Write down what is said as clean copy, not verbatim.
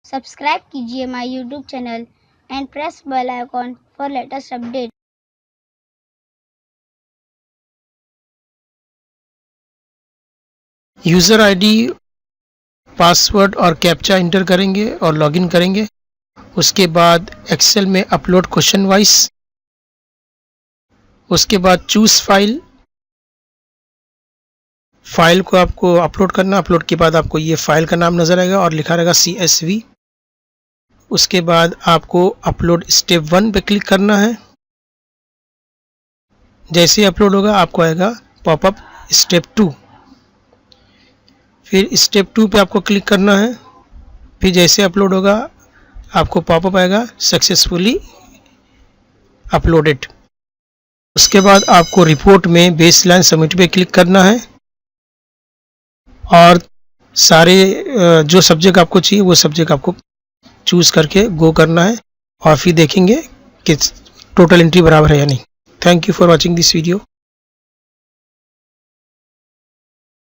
Subscribe कीजिए my YouTube channel and press bell icon for latest update. User ID, password और captcha enter करेंगे और login करेंगे। उसके बाद एक्सेल में अपलोड क्वेश्चन वाइज, उसके बाद चूज फाइल को आपको अपलोड करना। अपलोड के बाद आपको ये फाइल का नाम नज़र आएगा और लिखा रहेगा CSV। उसके बाद आपको अपलोड स्टेप 1 पे क्लिक करना है। जैसे ही अपलोड होगा आपको आएगा पॉपअप स्टेप 2। फिर स्टेप 2 पे आपको क्लिक करना है। फिर जैसे अपलोड होगा आपको पॉपअप आएगा सक्सेसफुली अपलोडेड। उसके बाद आपको रिपोर्ट में बेसलाइन सबमिट पे क्लिक करना है और सारे जो सब्जेक्ट आपको चाहिए वो सब्जेक्ट आपको चूज़ करके गो करना है और फिर देखेंगे कि टोटल एंट्री बराबर है या नहीं। Thank you for watching this video.